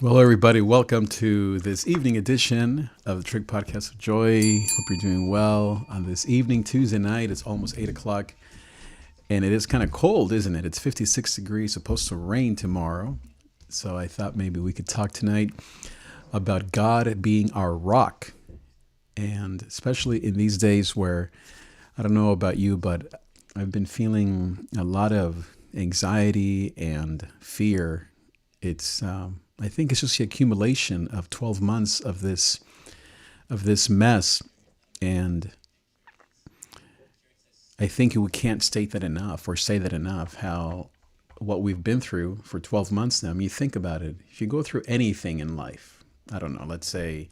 Well, everybody, welcome to this evening edition of the Trig Podcast of Joy. Hope you're doing well on this evening, Tuesday night. It's almost 8 o'clock, and it is kind of cold, isn't it? It's 56 degrees, supposed to rain tomorrow. So I thought maybe we could talk tonight about God being our rock. And especially in these days where, I don't know about you, but I've been feeling a lot of anxiety and fear. I think it's just the accumulation of 12 months of this mess, and I think we can't state that enough or say that enough. How what we've been through for 12 months now. I mean, you think about it. If you go through anything in life, I don't know, let's say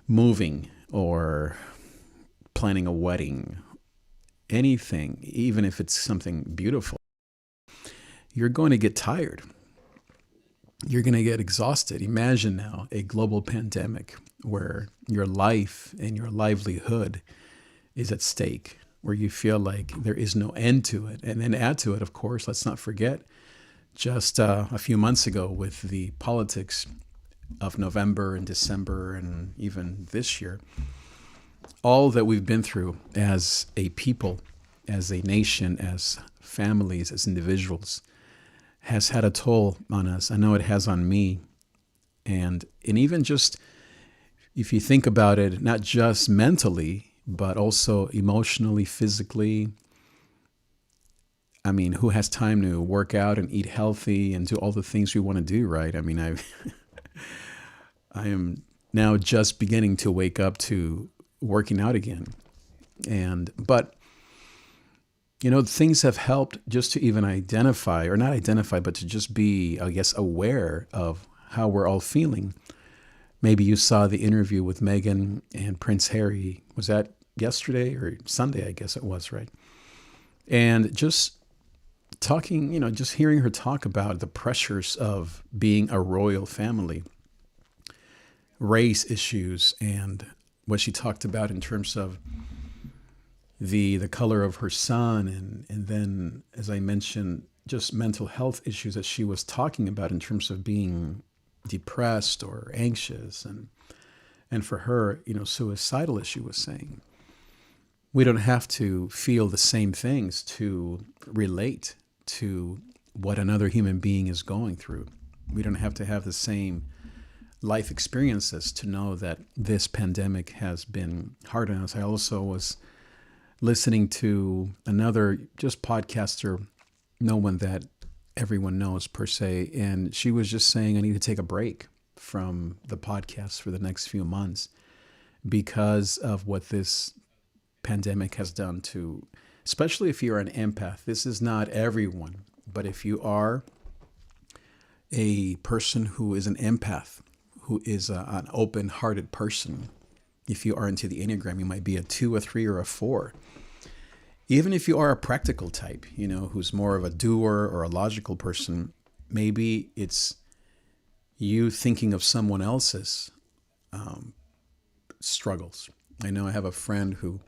moving or planning a wedding, anything, even if it's something beautiful, you're going to get tired. You're going to get exhausted. Imagine now a global pandemic where your life and your livelihood is at stake, where you feel like there is no end to it. And then add to it, of course, let's not forget, just a few months ago with the politics of November and December and even this year, all that we've been through as a people, as a nation, as families, as individuals, has had a toll on us. I know it has on me. And even just, if you think about it, not just mentally, but also emotionally, physically. I mean, who has time to work out and eat healthy and do all the things we want to do, right? I mean, I am now just beginning to wake up to working out again. But things have helped just to even identify, or not identify, but to just be, I guess, aware of how we're all feeling. Maybe you saw the interview with Meghan and Prince Harry. Was that yesterday or Sunday? I guess it was, right? And just talking, just hearing her talk about the pressures of being a royal family, race issues, and what she talked about in terms of the color of her son, and then, as I mentioned, just mental health issues that she was talking about in terms of being depressed or anxious, and for her, suicidal, as she was saying. We don't have to feel the same things to relate to what another human being is going through. We don't have to have the same life experiences to know that this pandemic has been hard on us. I also was listening to another just podcaster, no one that everyone knows per se, and she was just saying, I need to take a break from the podcast for the next few months because of what this pandemic has done to, especially if you're an empath. This is not everyone, but if you are a person who is an empath, who is an open-hearted person, if you are into the Enneagram, you might be a 2, a 3, or a 4. Even if you are a practical type, who's more of a doer or a logical person, maybe it's you thinking of someone else's struggles. I know I have a friend who,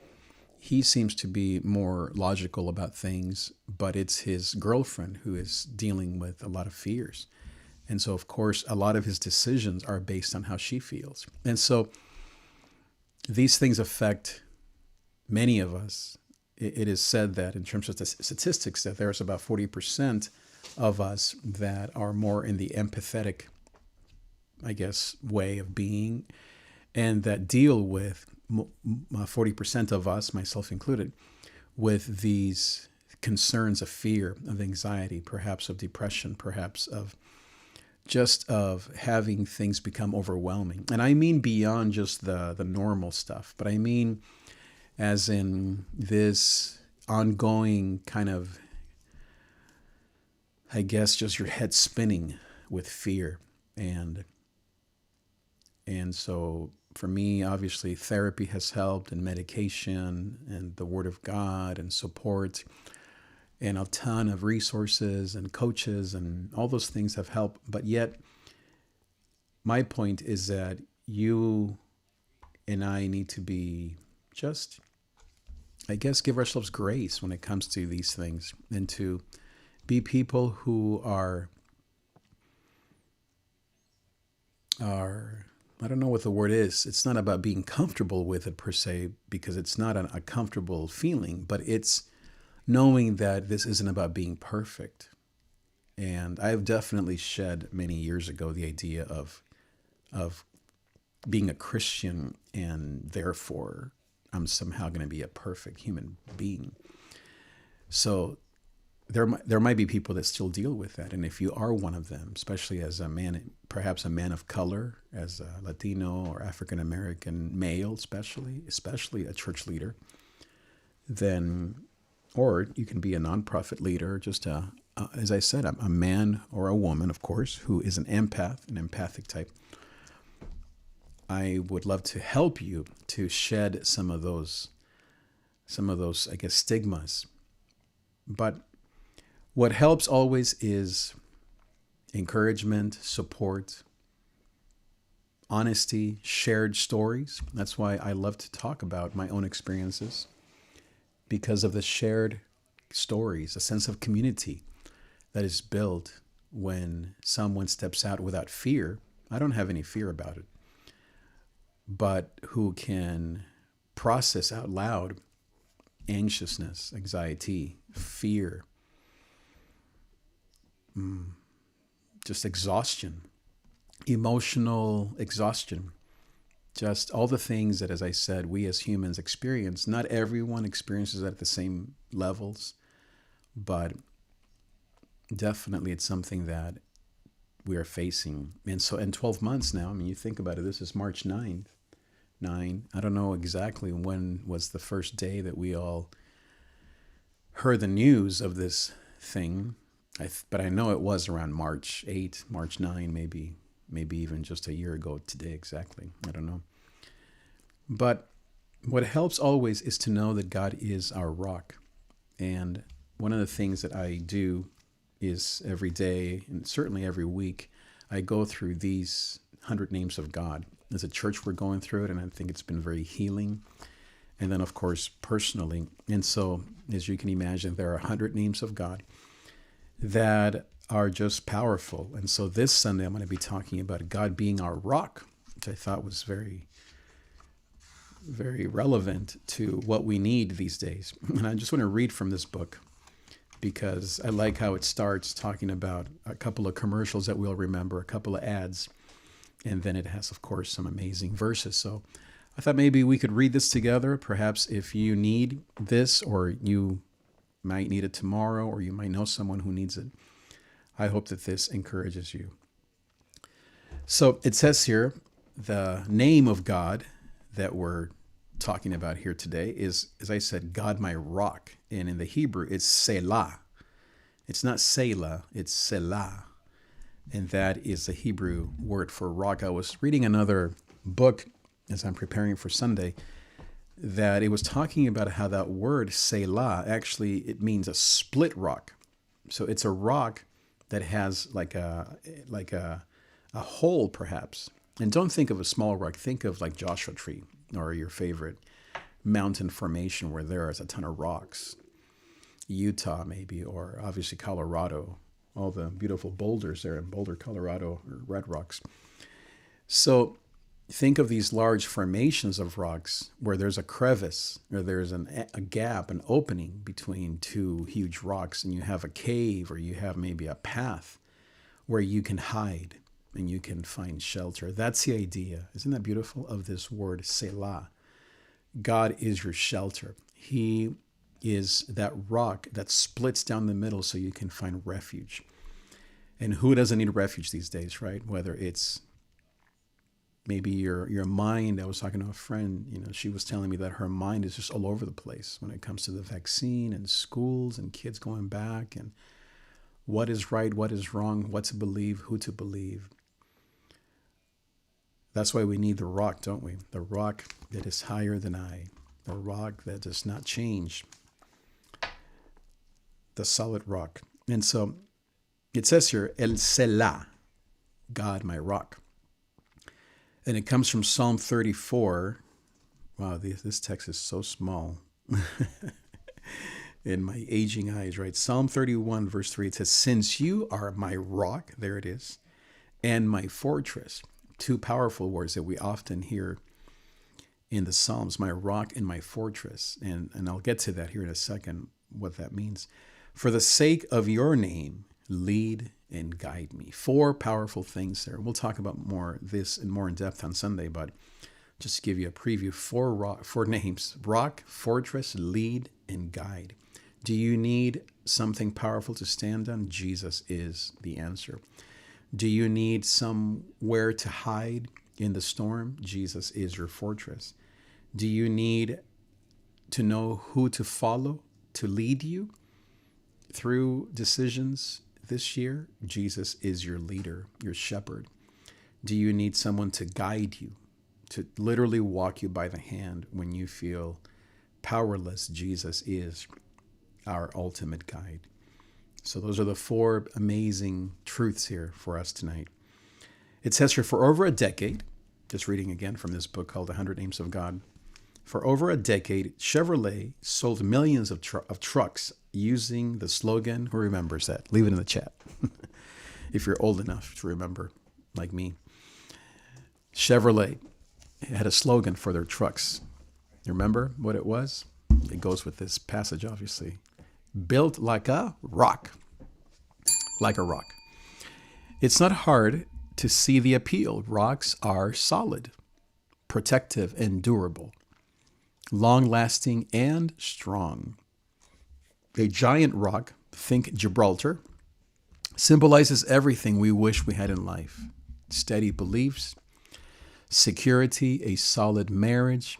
he seems to be more logical about things, but it's his girlfriend who is dealing with a lot of fears. And so, of course, a lot of his decisions are based on how she feels. And so these things affect many of us. It is said that in terms of the statistics, that there's about 40% of us that are more in the empathetic, I guess, way of being, and that deal with 40% of us, myself included, with these concerns of fear, of anxiety, perhaps of depression, perhaps of just of having things become overwhelming. And I mean beyond just the normal stuff, but I mean as in this ongoing kind of, I guess, just your head spinning with fear. And so for me, obviously, therapy has helped, and medication, and the Word of God, and support, and a ton of resources and coaches, and all those things have helped. But yet, my point is that you and I need to be just, I guess, give ourselves grace when it comes to these things, and to be people who are are, I don't know what the word is. It's not about being comfortable with it per se, because it's not a comfortable feeling, but it's knowing that this isn't about being perfect. And I've definitely shed many years ago the idea of being a Christian and therefore I'm somehow going to be a perfect human being. So there might be people that still deal with that, and if you are one of them, especially as a man, perhaps a man of color, as a Latino or African American male, especially a church leader, then, or you can be a nonprofit leader, just as I said, a man or a woman, of course, who is an empath, an empathic type. I would love to help you to shed some of those, I guess, stigmas. But what helps always is encouragement, support, honesty, shared stories. That's why I love to talk about my own experiences, because of the shared stories, a sense of community that is built when someone steps out without fear. I don't have any fear about it, but who can process out loud anxiousness, anxiety, fear, just exhaustion, emotional exhaustion, just all the things that, as I said, we as humans experience. Not everyone experiences that at the same levels, but definitely it's something that we are facing. And so in 12 months now, I mean, you think about it, this is March 9th. I don't know exactly when was the first day that we all heard the news of this thing. But I know it was around March 8, March 9, maybe even just a year ago today exactly. I don't know. But what helps always is to know that God is our rock. And one of the things that I do is every day, and certainly every week, I go through these 100 names of God. As a church, we're going through it, and I think it's been very healing. And then, of course, personally. And so, as you can imagine, there are 100 names of God that are just powerful. And so this Sunday, I'm going to be talking about God being our rock, which I thought was very, very relevant to what we need these days. And I just want to read from this book, because I like how it starts talking about a couple of commercials that we'll remember, a couple of ads, and then it has, of course, some amazing verses. So I thought maybe we could read this together. Perhaps if you need this, or you might need it tomorrow, or you might know someone who needs it, I hope that this encourages you. So it says here, the name of God that we're talking about here today is, as I said, God my rock. And in the Hebrew, it's Selah. It's not Selah, it's Selah. And that is the Hebrew word for rock. I was reading another book as I'm preparing for Sunday, that it was talking about how that word Selah, actually, it means a split rock. So it's a rock that has like a hole, perhaps. And don't think of a small rock. Think of like Joshua Tree, or your favorite mountain formation where there is a ton of rocks. Utah, maybe, or obviously Colorado. All the beautiful boulders there in Boulder, Colorado, or red rocks. So think of these large formations of rocks where there's a crevice, or there's a gap, an opening between two huge rocks, and you have a cave, or you have maybe a path where you can hide and you can find shelter. That's the idea. Isn't that beautiful, of this word Selah? God is your shelter. He is that rock that splits down the middle so you can find refuge. And who doesn't need refuge these days, right? Whether it's maybe your mind. I was talking to a friend, she was telling me that her mind is just all over the place when it comes to the vaccine and schools and kids going back, and what is right, what is wrong, what to believe, who to believe. That's why we need the rock, don't we? The rock that is higher than I, the rock that does not change, the solid rock. And so it says here, El Selah, God my rock. And it comes from Psalm 34. Wow, this text is so small in my aging eyes, right? Psalm 31, verse 3, it says, since you are my rock, there it is, and my fortress, two powerful words that we often hear in the Psalms, my rock and my fortress. And I'll get to that here in a second, what that means. For the sake of your name, lead and guide me. Four powerful things there. We'll talk about this and more in depth on Sunday, but just to give you a preview, four names: rock, fortress, lead, and guide. Do you need something powerful to stand on? Jesus is the answer. Do you need somewhere to hide in the storm? Jesus is your fortress. Do you need to know who to follow to lead you through decisions this year? Jesus is your leader, your shepherd. Do you need someone to guide you, to literally walk you by the hand when you feel powerless? Jesus is our ultimate guide. So those are the four amazing truths here for us tonight. It says here, for over a decade, just reading again from this book called 100 Names of God, for over a decade, Chevrolet sold millions of trucks using the slogan. Who remembers that? Leave it in the chat if you're old enough to remember, like me. Chevrolet had a slogan for their trucks. You remember what it was? It goes with this passage, obviously. Built like a rock. Like a rock. It's not hard to see the appeal. Rocks are solid, protective, and durable, long-lasting, and strong. A giant rock, think Gibraltar, symbolizes everything we wish we had in life. Steady beliefs, security, a solid marriage,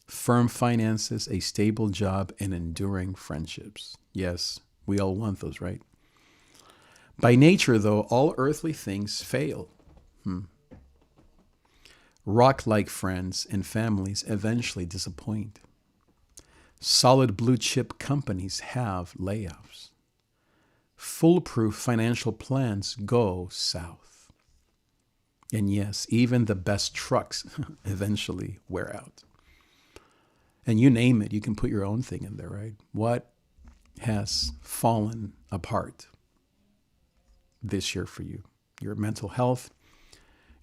firm finances, a stable job, and enduring friendships. Yes, we all want those, right? By nature, though, all earthly things fail. Rock-like friends and families eventually disappoint. Solid blue chip companies have layoffs. Foolproof financial plans go south. And yes, even the best trucks eventually wear out. And you name it, you can put your own thing in there, right? What has fallen apart this year for you? Your mental health,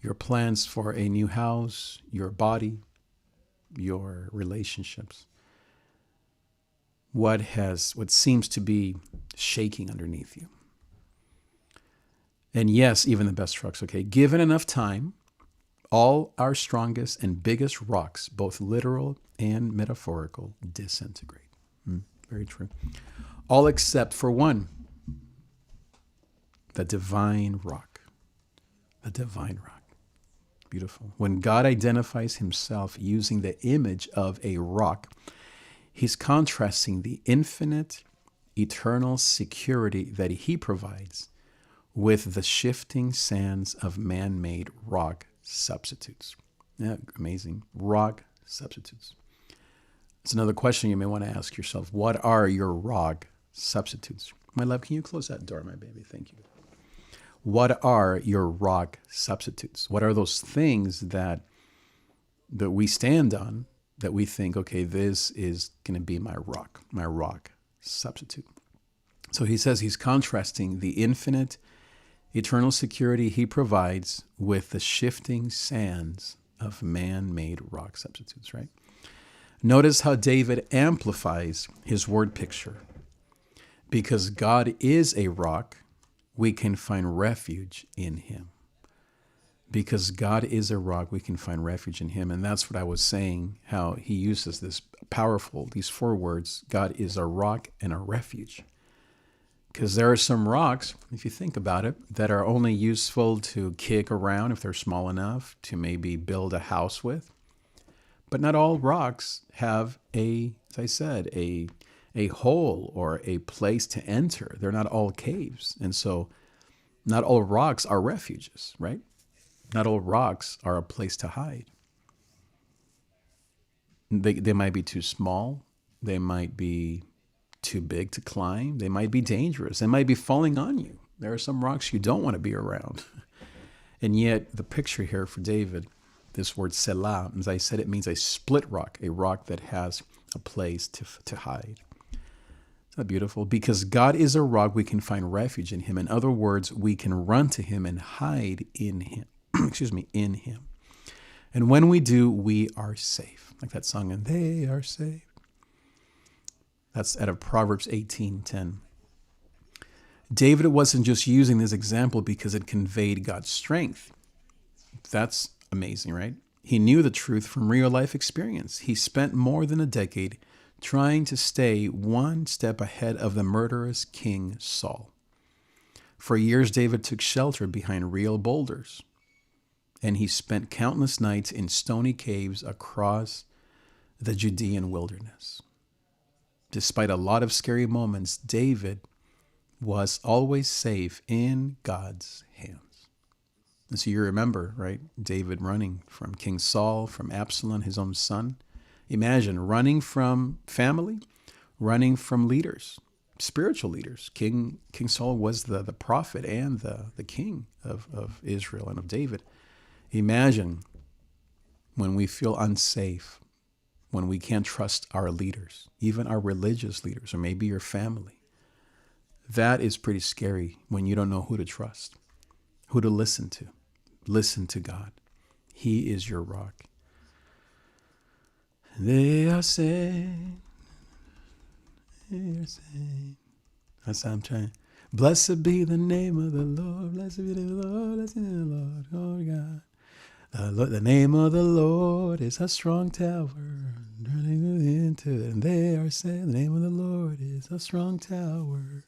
your plans for a new house, your body, your relationships. What seems to be shaking underneath you. And yes, even the best trucks, okay? Given enough time, all our strongest and biggest rocks, both literal and metaphorical, disintegrate. Very true. All except for one, the divine rock. The divine rock. Beautiful. When God identifies himself using the image of a rock, he's contrasting the infinite, eternal security that he provides with the shifting sands of man-made rock substitutes. Yeah, amazing. Rock substitutes. It's another question you may want to ask yourself. What are your rock substitutes? My love, can you close that door, my baby? Thank you. What are your rock substitutes? What are those things that we stand on, that we think, okay, this is going to be my rock substitute? So he says he's contrasting the infinite, eternal security he provides with the shifting sands of man-made rock substitutes, right? Notice how David amplifies his word picture. Because God is a rock, we can find refuge in him. Because God is a rock, we can find refuge in him. And that's what I was saying, how he uses these four words. God is a rock and a refuge. Because there are some rocks, if you think about it, that are only useful to kick around if they're small enough to maybe build a house with. But not all rocks have as I said, a hole or a place to enter. They're not all caves. And so not all rocks are refuges, right? Not all rocks are a place to hide. They might be too small. They might be too big to climb. They might be dangerous. They might be falling on you. There are some rocks you don't want to be around. And yet the picture here for David, this word selah, as I said, it means a split rock, a rock that has a place to hide. Isn't that beautiful? Because God is a rock, we can find refuge in him. In other words, we can run to him and hide in him. In him. And when we do, we are safe. Like that song, and they are safe. That's out of Proverbs 18:10. David wasn't just using this example because it conveyed God's strength. That's amazing, right? He knew the truth from real life experience. He spent more than a decade trying to stay one step ahead of the murderous King Saul. For years, David took shelter behind real boulders, and he spent countless nights in stony caves across the Judean wilderness. Despite a lot of scary moments, David was always safe in God's hands. And so you remember, right? David running from King Saul, from Absalom, his own son. Imagine running from family, running from leaders, spiritual leaders. King Saul was the prophet and the king of Israel and of David. Imagine when we feel unsafe, when we can't trust our leaders, even our religious leaders, or maybe your family. That is pretty scary when you don't know who to trust, who to listen to. Listen to God. He is your rock. They are saved. They are saved. That's how I'm trying. Blessed be the name of the Lord. Blessed be the Lord. Blessed be the Lord. Oh God. The name of the Lord is a strong tower. Running into it, and they are saved. The name of the Lord is a strong tower.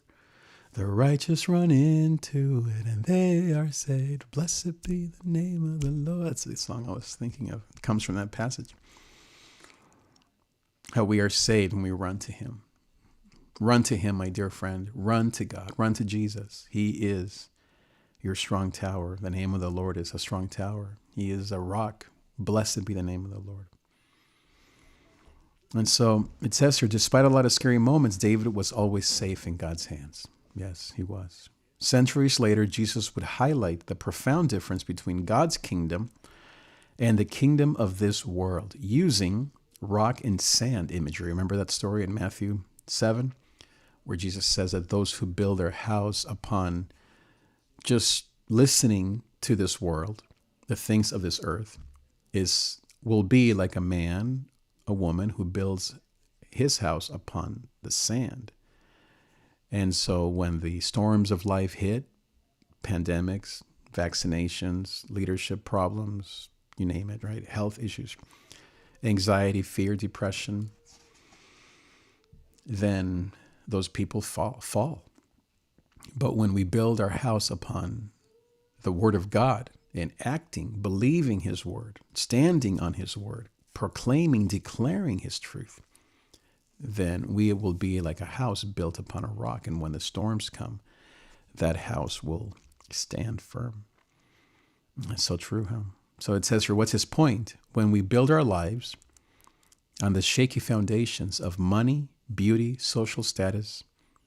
The righteous run into it, and they are saved. Blessed be the name of the Lord. That's the song I was thinking of. It comes from that passage. How we are saved when we run to him. Run to him, my dear friend. Run to God. Run to Jesus. He is your strong tower. The name of the Lord is a strong tower. He is a rock. Blessed be the name of the Lord. And so it says here, despite a lot of scary moments, David was always safe in God's hands. Yes, he was. Centuries later, Jesus would highlight the profound difference between God's kingdom and the kingdom of this world using rock and sand imagery. Remember that story in Matthew 7, where Jesus says that those who build their house upon just listening to this world, the things of this earth, will be like a man, a woman who builds his house upon the sand. And so when the storms of life hit, pandemics, vaccinations, leadership problems, you name it, right? Health issues, anxiety, fear, depression, then those people fall. But when we build our house upon the Word of God and acting, believing His Word, standing on His Word, proclaiming, declaring His truth, then we will be like a house built upon a rock. And when the storms come, that house will stand firm. That's so true, huh? So it says here, what's his point? When we build our lives on the shaky foundations of money, beauty, social status,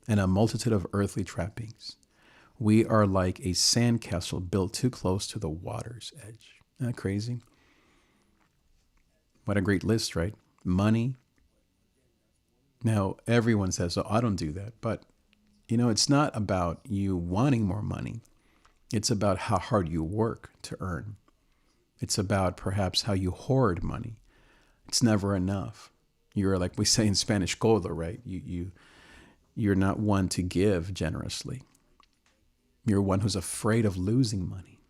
and a multitude of earthly trappings, we are like a sandcastle built too close to the water's edge. Isn't that crazy? What a great list, right? Money. Now, everyone says, oh, I don't do that. But, it's not about you wanting more money. It's about how hard you work to earn. It's about perhaps how you hoard money. It's never enough. You're, like we say in Spanish, codo, right? You're not one to give generously. You're one who's afraid of losing money,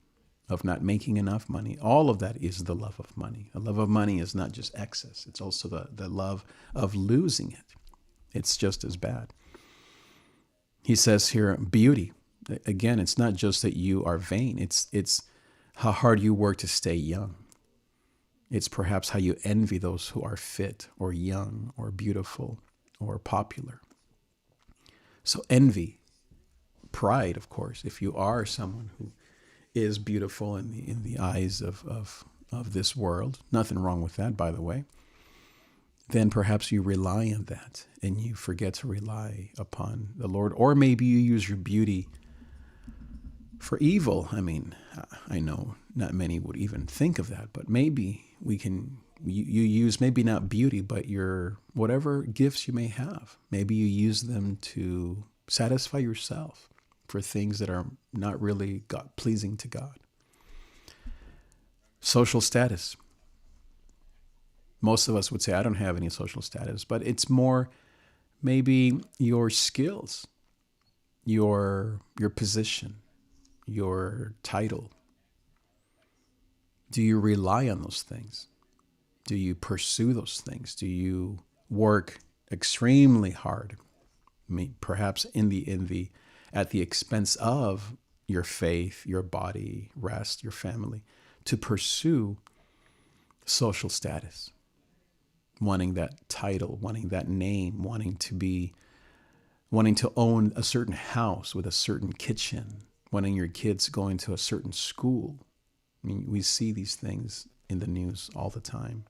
of not making enough money. All of that is the love of money. The love of money is not just excess. It's also the love of losing it. It's just as bad. He says here, beauty. Again, it's not just that you are vain. It's how hard you work to stay young. It's perhaps how you envy those who are fit or young or beautiful or popular. So envy, pride, of course, if you are someone who is beautiful in the eyes of this world, nothing wrong with that, by the way, then perhaps you rely on that and you forget to rely upon the Lord. Or maybe you use your beauty for evil. I mean, I know not many would even think of that, but maybe you use maybe not beauty, but your whatever gifts you may have. Maybe you use them to satisfy yourself for things that are not really God pleasing to God. Social status. Most of us would say, I don't have any social status, but it's more maybe your skills, your position, your title. Do you rely on those things? Do you pursue those things? Do you work extremely hard? I mean, perhaps at the expense of your faith, your body, rest, your family, to pursue social status, wanting that title, wanting that name, wanting to own a certain house with a certain kitchen, wanting your kids going to a certain school. I mean, we see these things in the news all the time.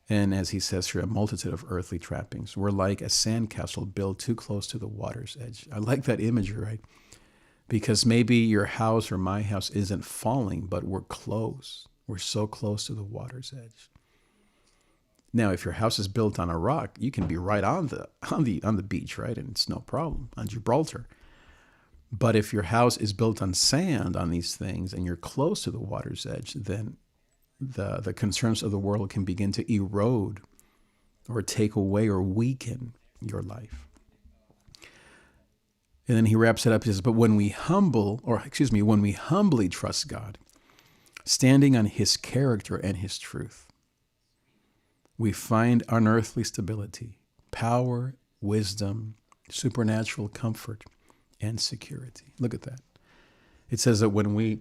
And as he says here, a multitude of earthly trappings. We're like a sandcastle built too close to the water's edge. I like that imagery, right? Because maybe your house or my house isn't falling, but we're close. We're so close to the water's edge. Now, if your house is built on a rock, you can be right on the beach, right? And it's no problem on Gibraltar. But if your house is built on sand, on these things, and you're close to the water's edge, then the concerns of the world can begin to erode or take away or weaken your life. And then he wraps it up. He says, but when we humbly trust God, standing on his character and his truth, we find unearthly stability, power, wisdom, supernatural comfort, and security. Look at that. It says that when we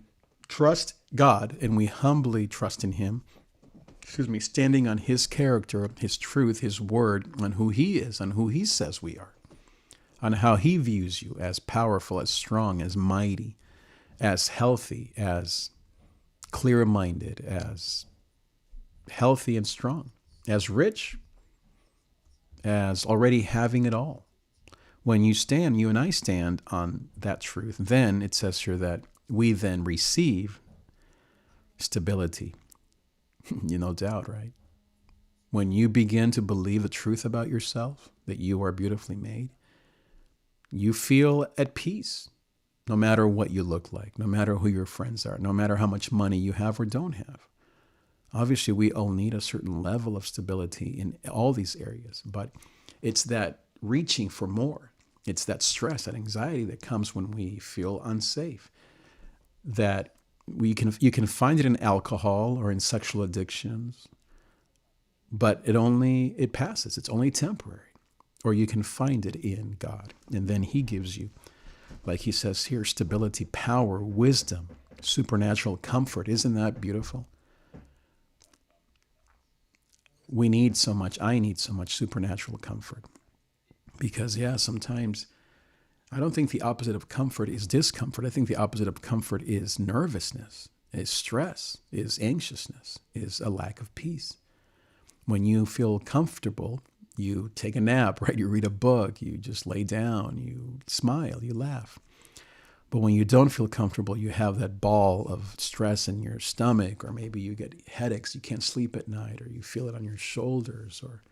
trust God and we humbly trust in him, standing on his character, his truth, his word, on who he is, on who he says we are, on how he views you as powerful, as strong, as mighty, as healthy, as clear-minded, as healthy and strong, as rich, as already having it all. When you and I stand on that truth, then it says here that we then receive stability. No doubt, right? When you begin to believe the truth about yourself, that you are beautifully made, you feel at peace, no matter what you look like, no matter who your friends are, no matter how much money you have or don't have. Obviously, we all need a certain level of stability in all these areas, but it's that reaching for more. It's that stress, that anxiety that comes when we feel unsafe. That you can find it in alcohol or in sexual addictions, but it passes. It's only temporary. Or you can find it in God, and then he gives you, like he says here, stability, power, wisdom, supernatural comfort. Isn't that beautiful? I need so much supernatural comfort. Because, sometimes I don't think the opposite of comfort is discomfort. I think the opposite of comfort is nervousness, is stress, is anxiousness, is a lack of peace. When you feel comfortable, you take a nap, right? You read a book, you just lay down, you smile, you laugh. But when you don't feel comfortable, you have that ball of stress in your stomach, or maybe you get headaches, you can't sleep at night, or you feel it on your shoulders, or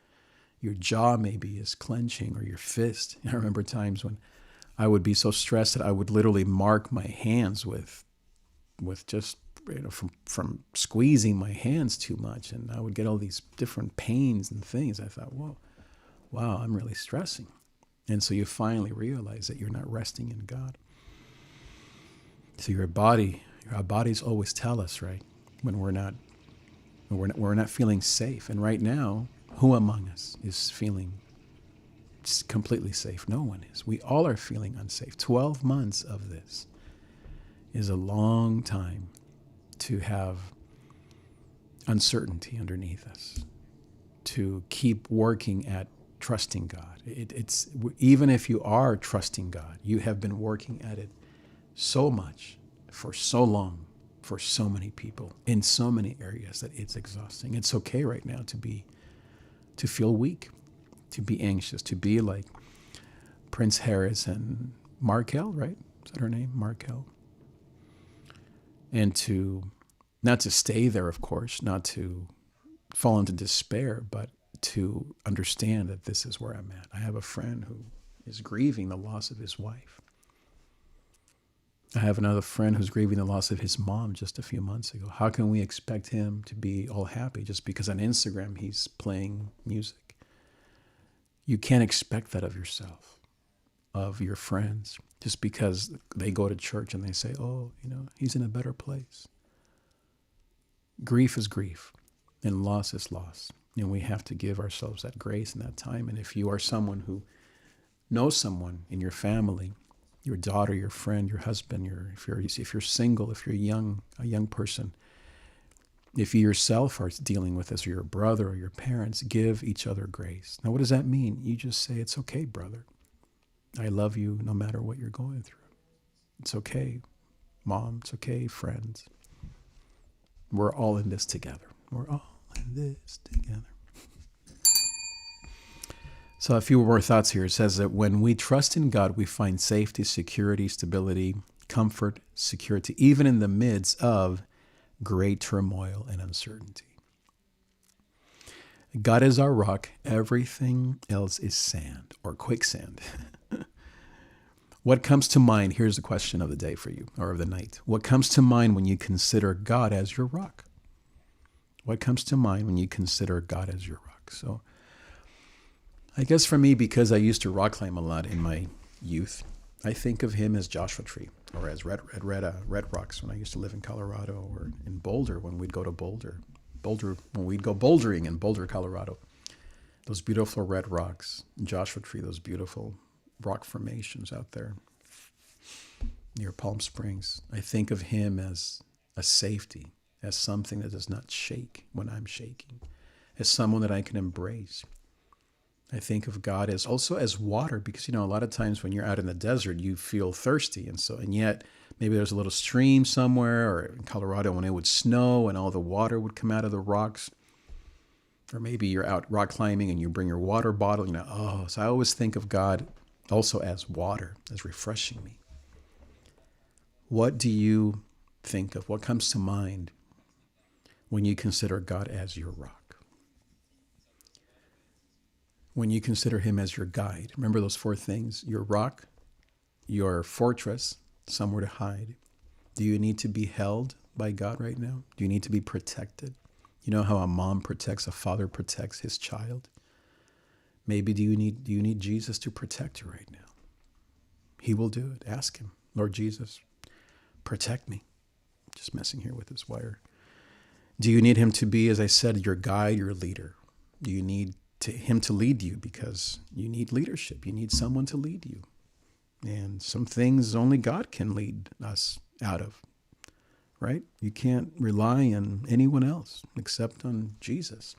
your jaw maybe is clenching, or your fist. I remember times when I would be so stressed that I would literally mark my hands with just from squeezing my hands too much, and I would get all these different pains and things. I thought, wow, I'm really stressing. And so you finally realize that you're not resting in God. So our bodies always tell us, right, when we're not feeling safe. And right now, who among us is feeling completely safe? No one is. We all are feeling unsafe. 12 months of this is a long time to have uncertainty underneath us, to keep working at trusting God. It's even if you are trusting God, you have been working at it so much for so long, for so many people in so many areas that it's exhausting. It's okay right now to feel weak, to be anxious, to be like Prince Harris and Markel, right? Is that her name? Markel. And not to stay there, of course, not to fall into despair, but to understand that this is where I'm at. I have a friend who is grieving the loss of his wife. I have another friend who's grieving the loss of his mom just a few months ago. How can we expect him to be all happy just because on Instagram he's playing music? You can't expect that of yourself, of your friends, just because they go to church and they say, oh, he's in a better place. Grief is grief and loss is loss. And we have to give ourselves that grace and that time. And if you are someone who knows someone in your family, your daughter, your friend, your husband, if you're single, if you're a young person, if you yourself are dealing with this, or your brother or your parents, give each other grace. Now, what does that mean? You just say, it's okay, brother. I love you no matter what you're going through. It's okay, mom. It's okay, friends. We're all in this together. We're all in this together. So a few more thoughts here. It says that when we trust in God, we find safety, security, stability, comfort, security, even in the midst of great turmoil and uncertainty. God is our rock. Everything else is sand or quicksand. What comes to mind? Here's the question of the day for you, or of the night. What comes to mind when you consider God as your rock? What comes to mind when you consider God as your rock? So I guess for me, because I used to rock climb a lot in my youth, I think of him as Joshua Tree, or as red rocks when I used to live in Colorado, or in Boulder when we'd go to Boulder when we'd go bouldering in Boulder, Colorado. Those beautiful red rocks, Joshua Tree, those beautiful rock formations out there near Palm Springs. I think of him as a safety, as something that does not shake when I'm shaking, as someone that I can embrace. I think of God as also as water, because a lot of times when you're out in the desert, you feel thirsty, and yet maybe there's a little stream somewhere, or in Colorado when it would snow and all the water would come out of the rocks. Or maybe you're out rock climbing and you bring your water bottle. So I always think of God also as water, as refreshing me. What do you think of? What comes to mind when you consider God as your rock? When you consider him as your guide? Remember those 4 things: your rock, your fortress, somewhere to hide. Do you need to be held by God right now? Do you need to be protected? You know how a mom protects, a father protects his child? Maybe do you need Jesus to protect you right now? He will do it. Ask him, Lord Jesus, protect me. Just messing here with this wire. Do you need him to be, as I said, your guide, your leader? Do you need him to lead you? Because you need leadership. You need someone to lead you. And some things only God can lead us out of, right? You can't rely on anyone else except on Jesus.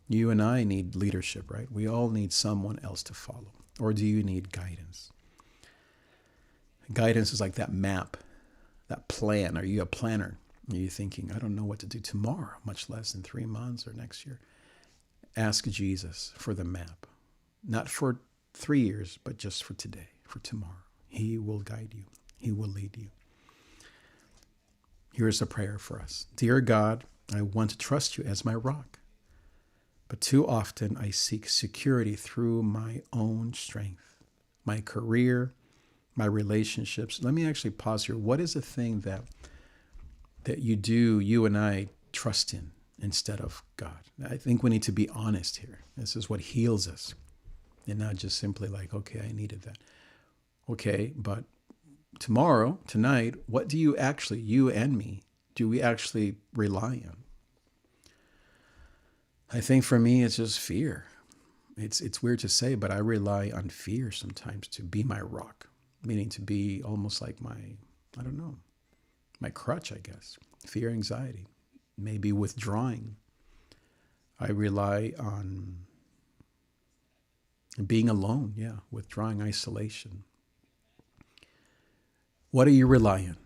You and I need leadership, right? We all need someone else to follow. Or do you need guidance? Guidance is like that map, that plan. Are you a planner? Are you thinking, I don't know what to do tomorrow, much less in 3 months or next year? Ask Jesus for the map, not for 3 years, but just for today, for tomorrow. He will guide you. He will lead you. Here's a prayer for us. Dear God, I want to trust you as my rock, but too often I seek security through my own strength, my career, my relationships. Let me actually pause here. What is the thing that you and I trust in instead of God? I think we need to be honest here. This is what heals us, and not just simply like, okay, I needed that. Okay, but tomorrow, tonight, what do you actually, you and me, do we actually rely on? I think for me, it's just fear. It's weird to say, but I rely on fear sometimes to be my rock, meaning to be almost like my crutch, I guess. Fear, anxiety, maybe withdrawing. I rely on being alone, withdrawing, isolation. What do you rely on?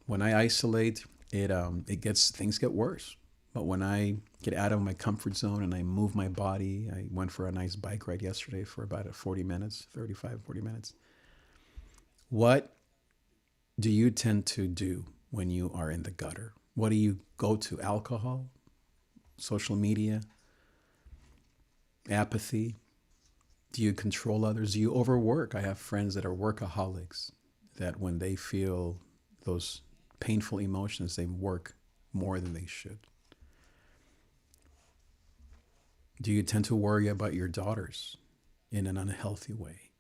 When I isolate, things get worse. But when I get out of my comfort zone and I move my body, I went for a nice bike ride yesterday for about 40 minutes. What do you tend to do when you are in the gutter? What do you go to? Alcohol? Social media? Apathy? Do you control others? Do you overwork? I have friends that are workaholics. that when they feel those painful emotions, they work more than they should. Do you tend to worry about your daughters in an unhealthy way?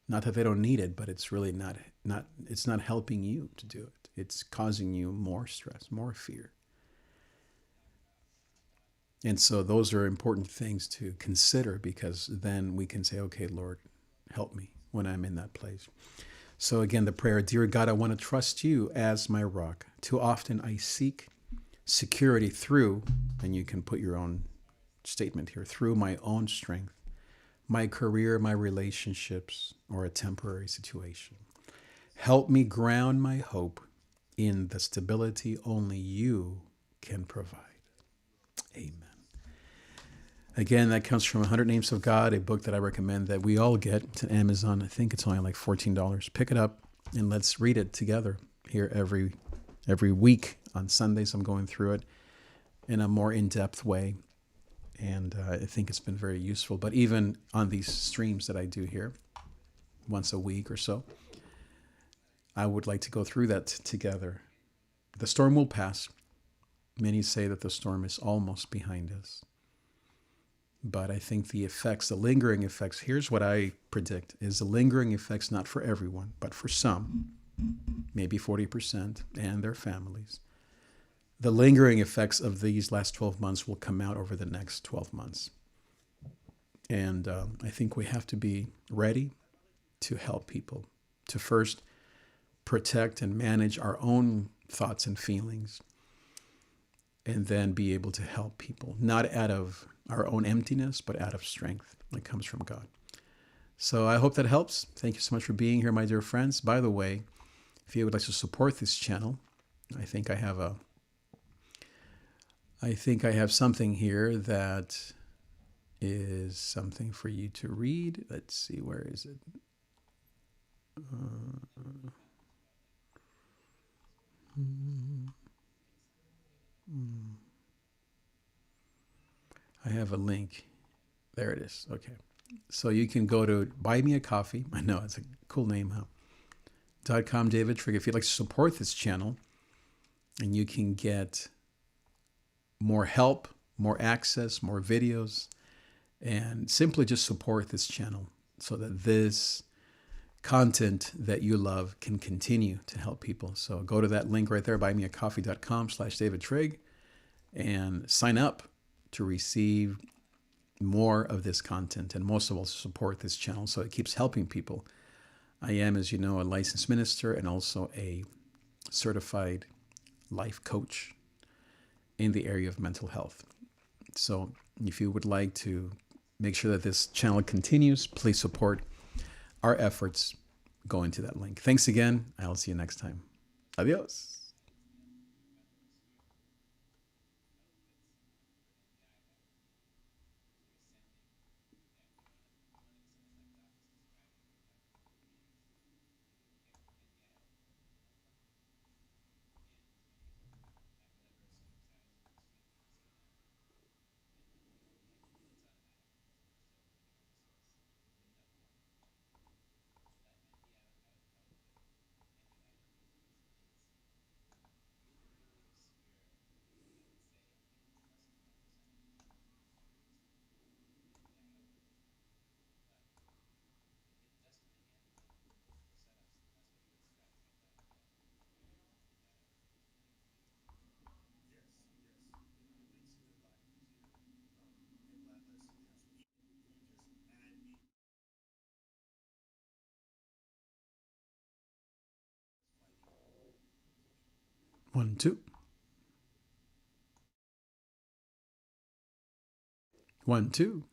Not that they don't need it, but it's really not it's not helping you to do it. It's causing you more stress, more fear. And so those are important things to consider, because then we can say, okay, Lord, help me when I'm in that place. So again, the prayer, dear God, I want to trust you as my rock. Too often I seek security through, and you can put your own statement here, through my own strength, my career, my relationships, or a temporary situation. Help me ground my hope in the stability only you can provide. Amen. Again, that comes from 100 Names of God, a book that I recommend that we all get. It's on Amazon. I think it's only like $14. Pick it up and let's read it together here every week. On Sundays, I'm going through it in a more in-depth way. And I think it's been very useful. But even on these streams that I do here, once a week or so, I would like to go through that together. The storm will pass. Many say that the storm is almost behind us. But I think the effects, the lingering effects, here's what I predict, is the lingering effects not for everyone, but for some, maybe 40% and their families. The lingering effects of these last 12 months will come out over the next 12 months. And I think we have to be ready to help people, to first protect and manage our own thoughts and feelings, and then be able to help people, not out of our own emptiness, but out of strength that comes from God. So I hope that helps. Thank you so much for being here, my dear friends. By the way, if you would like to support this channel, I think I have something here that is something for you to read. Let's see, where is it? I have a link. There it is. Okay. So you can go to Buy Me a Coffee. I know, it's a cool name, huh? .com, David Trigg. If you'd like to support this channel, and you can get more help, more access, more videos, and simply just support this channel so that this content that you love can continue to help people. So go to that link right there, buymeacoffee.com/David Trigg, and sign up to receive more of this content, and most of all, support this channel so it keeps helping people. I am, as you know, a licensed minister and also a certified life coach in the area of mental health. So if you would like to make sure that this channel continues, please support our efforts. Go into that link. Thanks again. I'll see you next time. Adios. One, two. 1, 2.